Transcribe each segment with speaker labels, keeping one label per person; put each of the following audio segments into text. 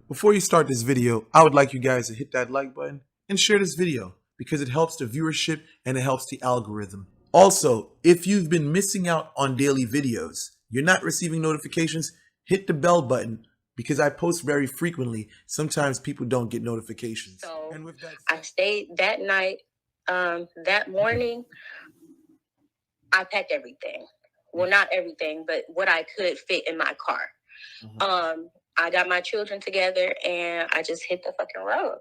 Speaker 1: Before you start this video, I would like you guys to hit that like button and share this video because it helps the viewership and it helps the algorithm. Also, if you've been missing out on daily videos, you're not receiving notifications, hit the bell button because I post very frequently. Sometimes people don't get notifications.
Speaker 2: So
Speaker 1: And with that
Speaker 2: I stayed that night. That morning, I packed everything. Well, not everything, but what I could fit in my car. I got my children together and I just hit the fucking road.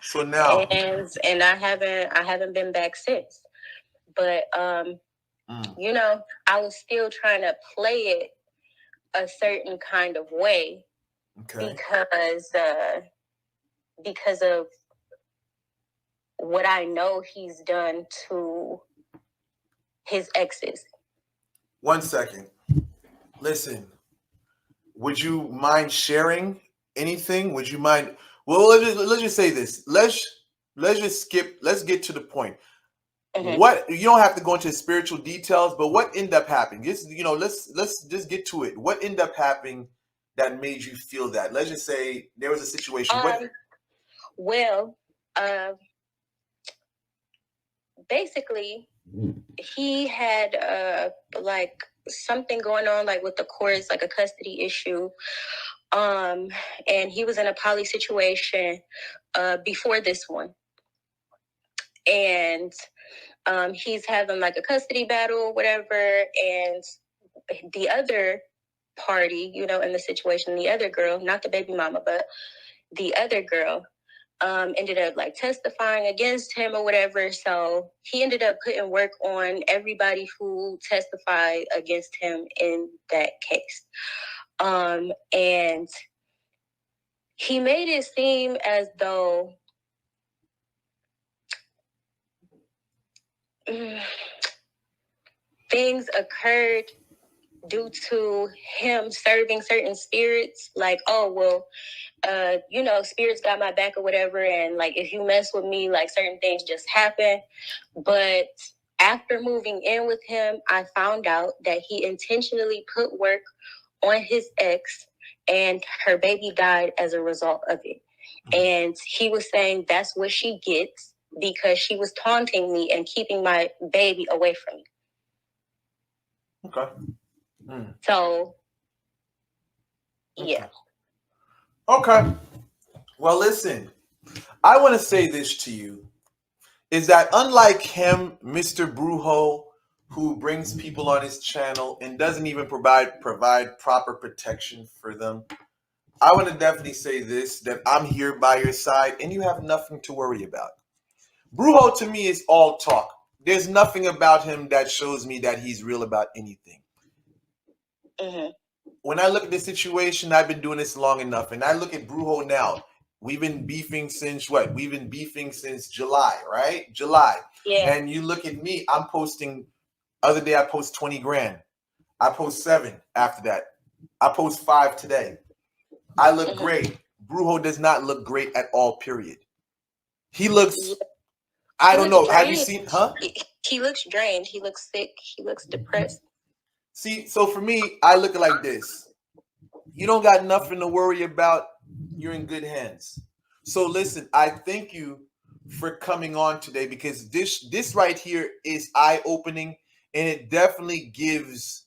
Speaker 1: So now,
Speaker 2: and I haven't been back since. But you know, I was still trying to play it a certain kind of way,
Speaker 1: okay,
Speaker 2: because of what I know he's done to his exes.
Speaker 1: 1 second. Listen, would you mind sharing anything? Would you mind? Well, let's just say this. Let's just skip. Let's get to the point. What, you don't have to go into spiritual details, but what ended up happening? Just, let's just get to it. What ended up happening that made you feel that? Let's just say there was a situation.
Speaker 2: Basically, he had like something going on, like with the courts, like a custody issue. And he was in a poly situation before this one. And he's having like a custody battle or whatever. And the other party, in the situation, the other girl, not the baby mama, but the other girl, ended up like testifying against him or whatever. So he ended up putting work on everybody who testified against him in that case. And he made it seem as though things occurred due to him serving certain spirits, like, oh, well, spirits got my back or whatever, and like if you mess with me, like certain things just happen. But after moving in with him, I found out that he intentionally put work on his ex, and her baby died as a result of it. And he was saying that's what she gets because she was taunting me and keeping my baby away from me.
Speaker 1: Okay.
Speaker 2: So, yeah.
Speaker 1: Okay. Well, listen, I want to say this to you, is that unlike him, Mr. Brujo, who brings people on his channel and doesn't even provide proper protection for them, I want to definitely say this, that I'm here by your side and you have nothing to worry about. Brujo to me is all talk. There's nothing about him that shows me that he's real about anything. When I look at the situation, I've been doing this long enough, and I look at Brujo now. We've been beefing since what? We've been beefing since July, right? July.
Speaker 2: Yeah.
Speaker 1: And you look at me, I'm posting, other day I post 20 grand. I post 7 after that. I post 5 today. I look great. Brujo does not look great at all, period. He looks, I don't know. Have you seen,
Speaker 2: He looks drained. He looks sick. He looks depressed.
Speaker 1: See, so for me, I look like this. You don't got nothing to worry about. You're in good hands. So listen, I thank you for coming on today, because this right here is eye-opening, and it definitely gives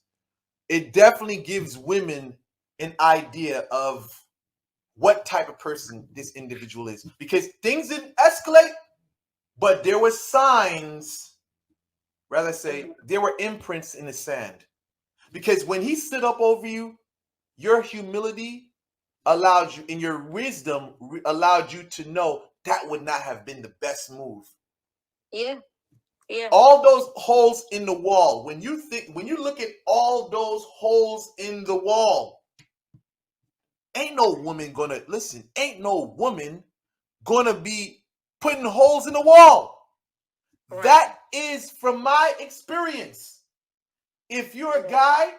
Speaker 1: women an idea of what type of person this individual is. Because things didn't escalate, but there were signs, rather say, there were imprints in the sand. Because when he stood up over you, your humility allowed you, and your wisdom allowed you to know that would not have been the best move.
Speaker 2: Yeah. Yeah.
Speaker 1: All those holes in the wall, when you look at all those holes in the wall, ain't no woman gonna be putting holes in the wall. Right. That is from my experience. If you're a guy,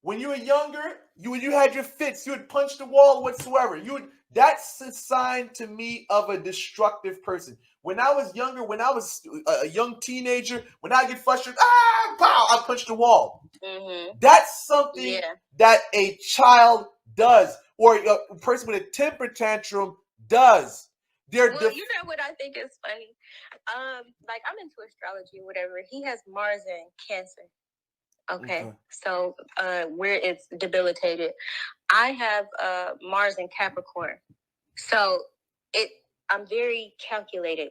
Speaker 1: when you were younger, you had your fits, you would punch the wall whatsoever. That's a sign to me of a destructive person. When I was younger, when I was a young teenager, when I get frustrated, pow, I punch the wall.
Speaker 2: Mm-hmm.
Speaker 1: That's something that a child does, or a person with a temper tantrum does.
Speaker 2: Well, you know what I think is funny? Like, I'm into astrology or whatever. He has Mars in Cancer. Okay. So where it's debilitated. I have Mars in Capricorn. So I'm very calculated.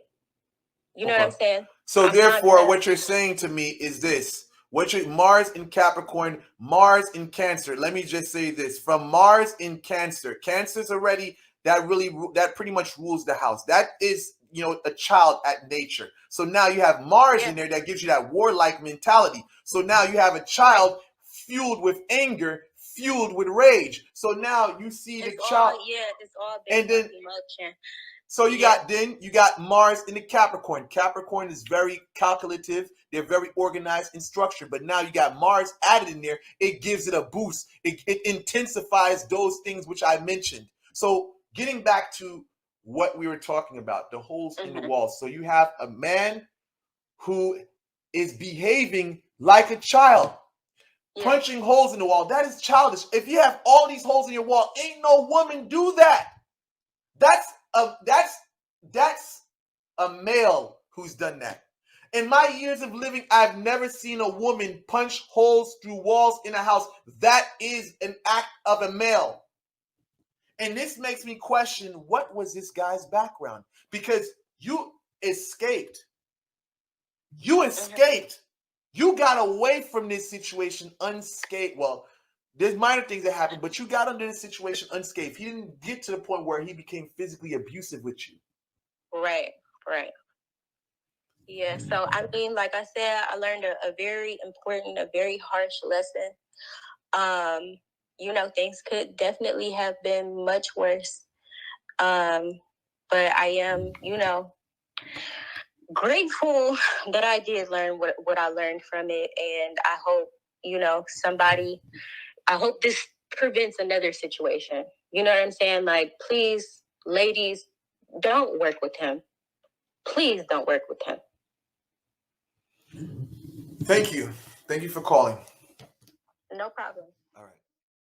Speaker 2: You know what I'm saying?
Speaker 1: So therefore, what you're saying to me is this. Mars in Capricorn, Mars in Cancer. Let me just say this. From Mars in Cancer. Cancer's already, that pretty much rules the house. That is, a child at nature. So now you have Mars in there that gives you that warlike mentality. So now you have a child fueled with anger, fueled with rage. So now you see the child.
Speaker 2: It's all based on emotion.
Speaker 1: So you got Mars in the Capricorn. Capricorn is very calculative. They're very organized and structured. But now you got Mars added in there. It gives it a boost. It intensifies those things which I mentioned. So getting back to what we were talking about, the holes in the walls. So you have a man who is behaving like a child, punching holes in the wall. That is childish. If you have all these holes in your wall, ain't no woman do that. That's a male who's done that. In my years of living, I've never seen a woman punch holes through walls in a house. That is an act of a male. And this makes me question, what was this guy's background? Because you escaped. You escaped. You got away from this situation unscathed. Well, there's minor things that happened, but you got under this situation unscathed. He didn't get to the point where he became physically abusive with you.
Speaker 2: Right. Yeah, so I mean, like I said, I learned a very important, a very harsh lesson. Things could definitely have been much worse. But I am, grateful that I did learn what I learned from it. And I hope, I hope this prevents another situation. You know what I'm saying? Like, please, ladies, don't work with him. Please don't work with him.
Speaker 1: Thank you. Thank you for calling.
Speaker 2: No problem.